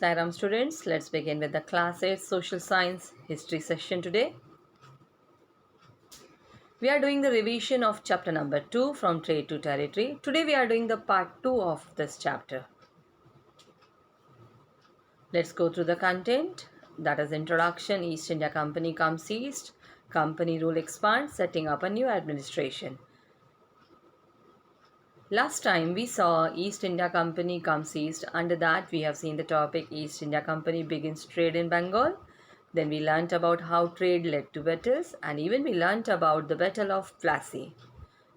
Sairam students, let's begin with the class 8 social science history session today. We are doing the revision of chapter number 2 from trade to territory. Today we are doing the part 2 of this chapter. Let's go through the content. That is introduction, East India Company comes east, company rule expands, setting up a new administration. Last time we saw East India Company comes east. Under that we have seen the topic East India Company begins trade in Bengal. Then we learnt about how trade led to battles, and even we learnt about the Battle of Plassey.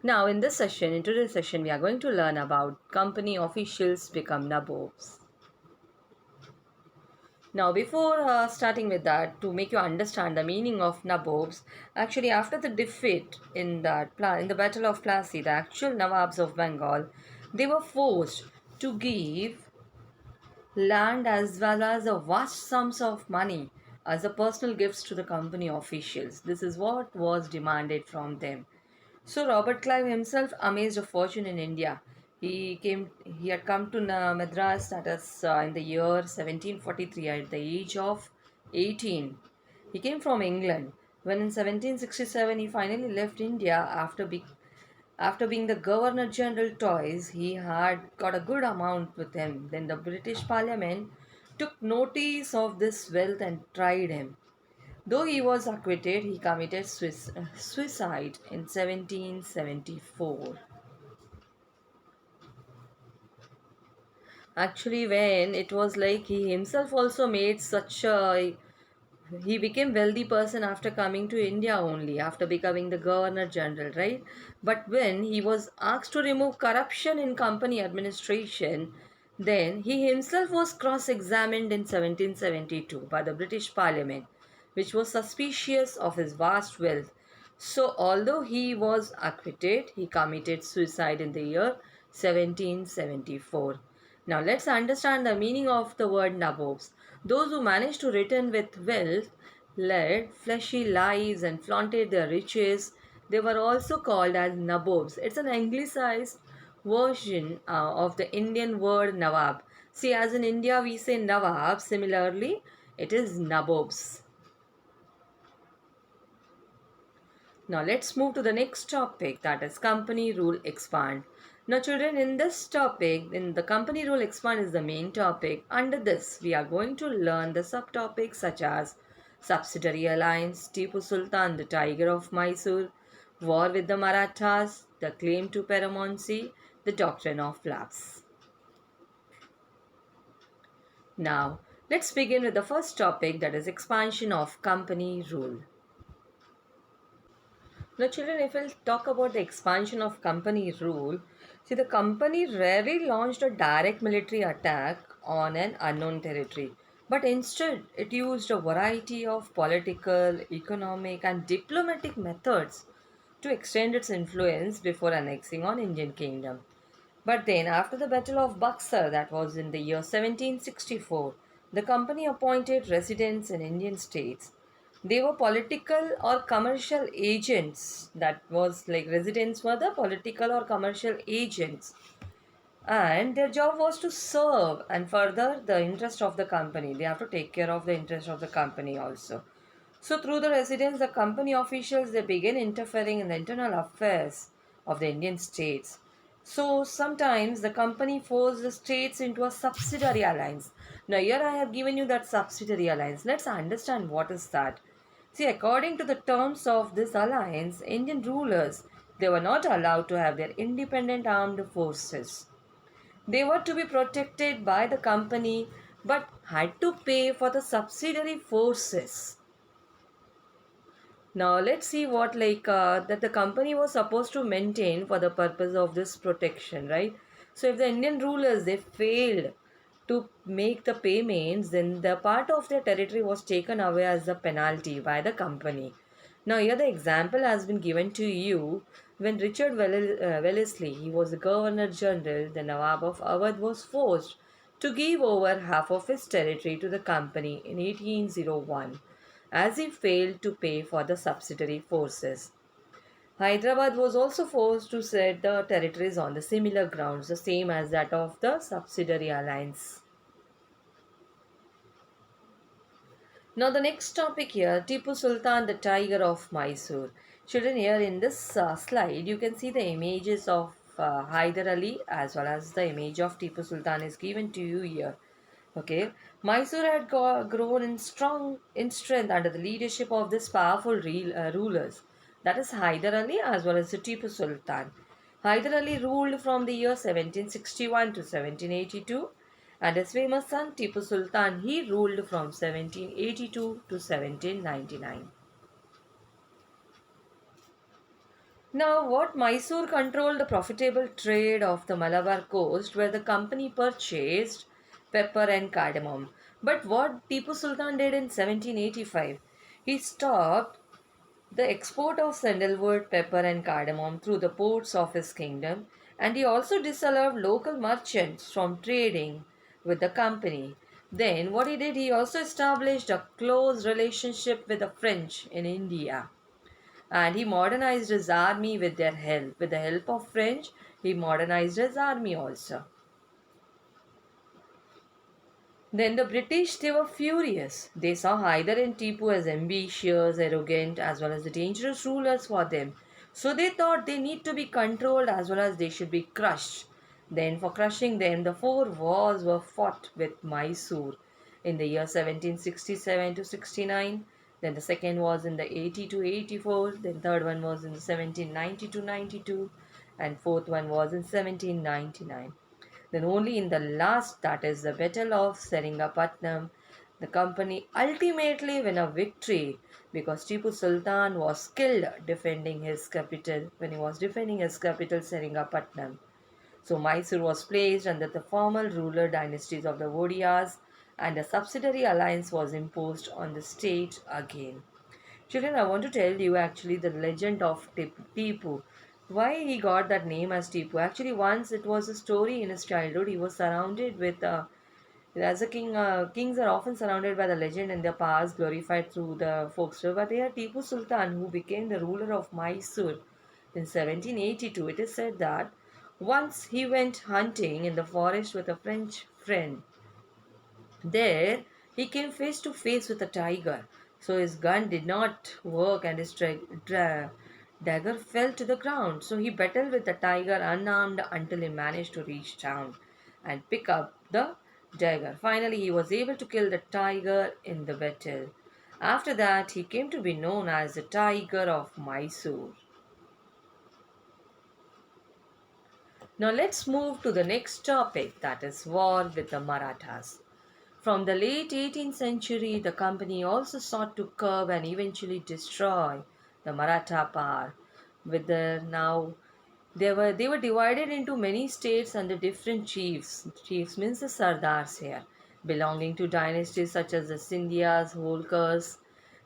Now in today's session we are going to learn about company officials become nabobs. Now, before starting with that, to make you understand the meaning of nabobs, actually after the defeat in in the Battle of Plassey, the actual Nawabs of Bengal, they were forced to give land as well as a vast sums of money as a personal gifts to the company officials. This is what was demanded from them. So Robert Clive himself amazed a fortune in India. He had come to Madras, that is in the year 1743 at the age of 18. He came from England. When in 1767 he finally left India after being the Governor General twice, he had got a good amount with him. Then the British Parliament took notice of this wealth and tried him. Though he was acquitted, he committed suicide in 1774. Actually, when it was like he himself also made such a he became wealthy person after coming to India only after becoming the Governor General, right? But when he was asked to remove corruption in company administration, then he himself was cross-examined in 1772 by the British Parliament, which was suspicious of his vast wealth. So although he was acquitted, he committed suicide in the year 1774. Now let's understand the meaning of the word nabobs. Those who managed to return with wealth, led fleshy lives and flaunted their riches, they were also called as nabobs. It's an anglicized version of the Indian word nawab. See, as in India we say nawab, similarly it is nabobs. Now let's move to the next topic, that is company rule expand. Now children, in this topic, in the company rule expand is the main topic. Under this we are going to learn the subtopics such as subsidiary alliance, Tipu Sultan, the tiger of Mysore, war with the Marathas, the claim to paramountcy, the doctrine of lapse. Now let's begin with the first topic, that is expansion of company rule. Now, children, if we'll talk about the expansion of company rule, see, the company rarely launched a direct military attack on an unknown territory, but instead it used a variety of political, economic, and diplomatic methods to extend its influence before annexing on Indian kingdom. But then, after the Battle of Buxar, that was in the year 1764, the company appointed residents in Indian states. They were political or commercial agents. That was like residents were the political or commercial agents. And their job was to serve and further the interest of the company. They have to take care of the interest of the company also. So through the residents, the company officials, they began interfering in the internal affairs of the Indian states. So sometimes the company forced the states into a subsidiary alliance. Now here I have given you that subsidiary alliance. Let's understand what is that. See, according to the terms of this alliance, Indian rulers, they were not allowed to have their independent armed forces. They were to be protected by the company but had to pay for the subsidiary forces. Now let's see what that the company was supposed to maintain for the purpose of this protection, right? So if the Indian rulers they failed to make the payments, then the part of their territory was taken away as a penalty by the company. Now here the example has been given to you when Richard Wellesley, he was the Governor General, the Nawab of Awadh was forced to give over half of his territory to the company in 1801 as he failed to pay for the subsidiary forces. Hyderabad was also forced to set the territories on the similar grounds, the same as that of the subsidiary alliance. Now, the next topic here, Tipu Sultan, the Tiger of Mysore. Children, here in this slide, you can see the images of Hyder Ali as well as the image of Tipu Sultan is given to you here. Okay, Mysore had grown in strength under the leadership of this powerful rulers. That is Hyder Ali as well as the Tipu Sultan. Hyder Ali ruled from the year 1761 to 1782, and his famous son Tipu Sultan he ruled from 1782 to 1799. Now, what Mysore controlled the profitable trade of the Malabar coast where the company purchased pepper and cardamom. But what Tipu Sultan did in 1785, he stopped the export of sandalwood, pepper, and cardamom through the ports of his kingdom, and he also disallowed local merchants from trading with the company. Then, what he did, he also established a close relationship with the French in India, and he modernized his army with their help. With the help of French, he modernized his army also. Then the British, they were furious. They saw Hyder and Tipu as ambitious, arrogant, as well as the dangerous rulers for them. So they thought they need to be controlled as well as they should be crushed. Then, for crushing them, the four wars were fought with Mysore in the year 1767 to 69. Then the second was in the 80 to 84. Then third one was in the 1790 to 92. And fourth one was in 1799. Then only in the last, that is the Battle of Seringapatnam, the company ultimately won a victory because Tipu Sultan was killed defending his capital when he was defending his capital Seringapatnam. So Mysore was placed under the formal ruler dynasties of the Vodiyas and a subsidiary alliance was imposed on the state again. Children, I want to tell you actually the legend of Tipu. Why he got that name as Tipu? Actually, once it was a story in his childhood. He was surrounded with, as a king, kings are often surrounded by the legend and their past glorified through the folktale. But here, Tipu Sultan, who became the ruler of Mysore in 1782, it is said that once he went hunting in the forest with a French friend. There, he came face to face with a tiger. So his gun did not work and his dagger fell to the ground. So he battled with the tiger unarmed until he managed to reach down and pick up the dagger. Finally, he was able to kill the tiger in the battle. After that, he came to be known as the Tiger of Mysore. Now let's move to the next topic, that is war with the Marathas. From the late 18th century, the company also sought to curb and eventually destroy the Maratha power. With the now they were divided into many states under different chiefs. Chiefs means the Sardars here, belonging to dynasties such as the Scindias, Holkars.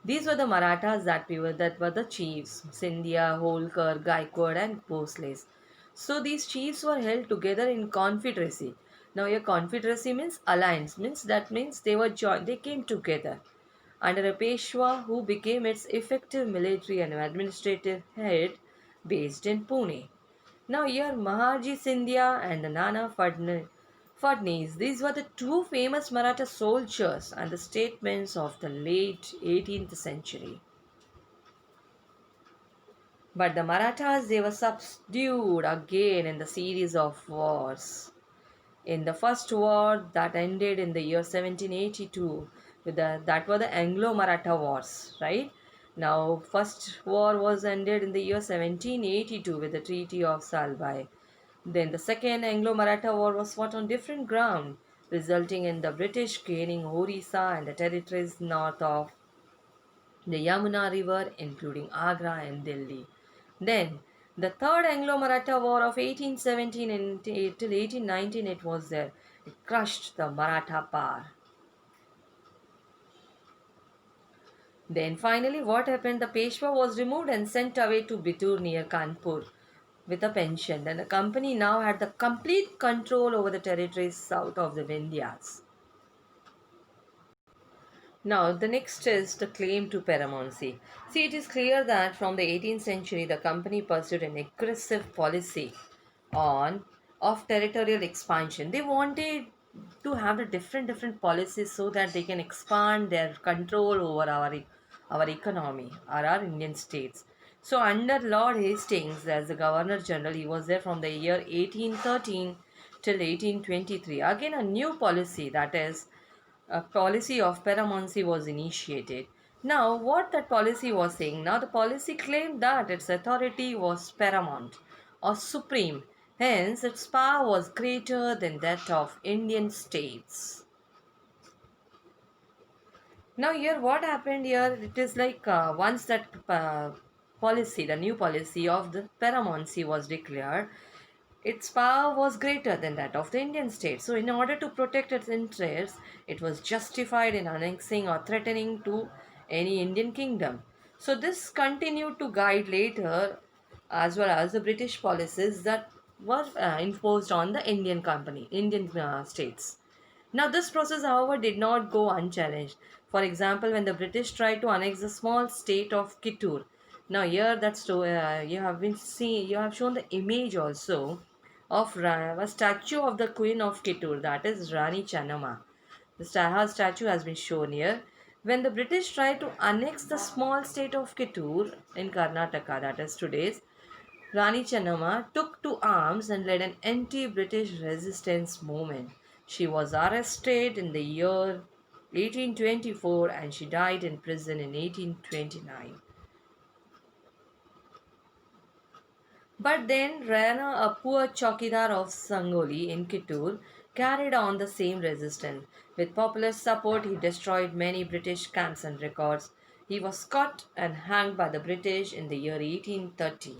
These were the Marathas that were the chiefs: Scindia, Holkar, Gaikwad, and Bhosles. So these chiefs were held together in confederacy. Now, a confederacy means alliance, means they were joined, they came together under a Peshwa who became its effective military and administrative head based in Pune. Now, here Maharji Scindia and the Nana Fadnis, these were the two famous Maratha soldiers and the statesmen of the late 18th century. But the Marathas, they were subdued again in the series of wars. In the first war that ended in the year 1782, that were the Anglo-Maratha wars, right? Now, first war was ended in the year 1782 with the Treaty of Salbai. Then the second Anglo-Maratha war was fought on different ground, resulting in the British gaining Orissa and the territories north of the Yamuna River, including Agra and Delhi. Then, the Third Anglo-Maratha War of 1817 till 1819, it was there. It crushed the Maratha power. Then finally, what happened? The Peshwa was removed and sent away to Bitur near Kanpur with a pension. Then the company now had the complete control over the territories south of the Vindhyas. Now, the next is the claim to paramountcy. See, it is clear that from the 18th century, the company pursued an aggressive policy on of territorial expansion. They wanted to have the different policies so that they can expand their control over our economy or our Indian states. So under Lord Hastings as the Governor General, he was there from the year 1813 till 1823. Again, a new policy, that is a policy of paramountcy, was initiated. Now, what that policy was saying, now the policy claimed that its authority was paramount or supreme, hence its power was greater than that of Indian states. Now, here what happened here, it is like once that policy, the new policy of the paramountcy was declared, its power was greater than that of the Indian state. So, in order to protect its interests, it was justified in annexing or threatening to any Indian kingdom. So, this continued to guide later as well as the British policies that were imposed on the Indian states. Now, this process, however, did not go unchallenged. For example, when the British tried to annex the small state of Kittur, now here you have shown the image also of a statue of the Queen of Kittur, that is Rani Channama. Her statue has been shown here. When the British tried to annex the small state of Kittur in Karnataka, that is today's, Rani Channama took to arms and led an anti-British resistance movement. She was arrested in the year 1824 and she died in prison in 1829. But then Rana, a poor chowkidar of Sangoli in Kittur, carried on the same resistance. With popular support, he destroyed many British camps and records. He was caught and hanged by the British in the year 1830.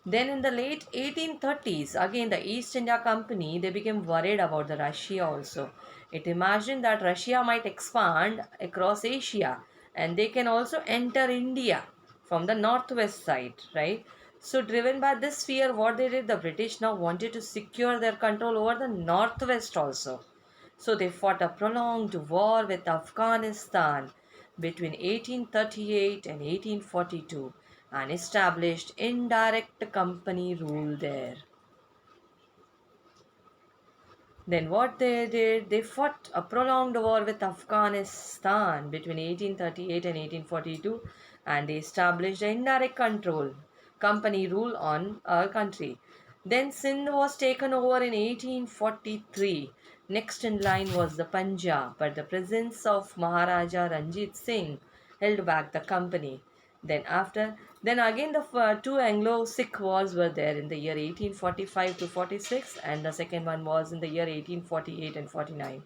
Then in the late 1830s, again the East India Company, they became worried about the Russia also. It imagined that Russia might expand across Asia and they can also enter India from the northwest side, right? So driven by this fear, what they did, the British now wanted to secure their control over the northwest also. So they fought a prolonged war with Afghanistan between 1838 and 1842 and established indirect company rule there. Then what they did, they fought a prolonged war with Afghanistan between 1838 and 1842 and they established indirect control, company rule on our country. Then Sindh was taken over in 1843. Next in line was the Punjab, but the presence of Maharaja Ranjit Singh held back the company. Then again the two Anglo-Sikh wars were there in the year 1845 to 46 and the second one was in the year 1848 and 49.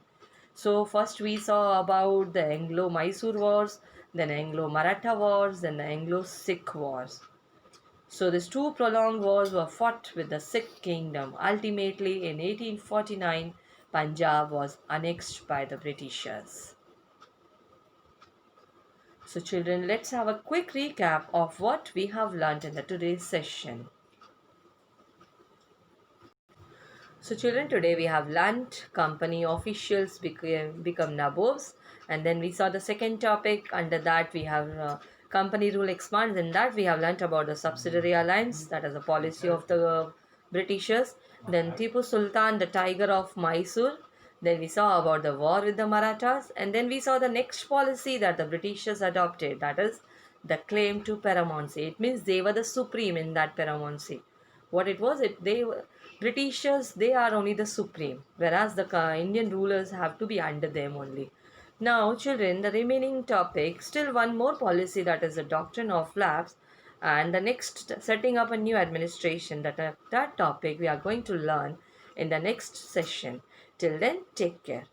So first we saw about the Anglo-Mysore wars, then Anglo-Maratha wars, then the Anglo-Sikh wars. So these two prolonged wars were fought with the Sikh kingdom. Ultimately in 1849, Punjab was annexed by the Britishers. So children, let's have a quick recap of what we have learnt in the today's session. So children, today we have learnt company officials become nabobs, and then we saw the second topic. Under that we have company rule expands. In that we have learnt about the subsidiary alliance, that is a policy of the Britishers. Then Tipu Sultan, the tiger of Mysore. Then we saw about the war with the Marathas, and then we saw the next policy that the Britishers adopted, that is the claim to paramountcy. It means they were the supreme in that paramountcy. What it was, they were Britishers, they are only the supreme, whereas the Indian rulers have to be under them only. Now, children, the remaining topic, still one more policy, that is the doctrine of lapse, and the next setting up a new administration. That topic we are going to learn in the next session. Till then, take care.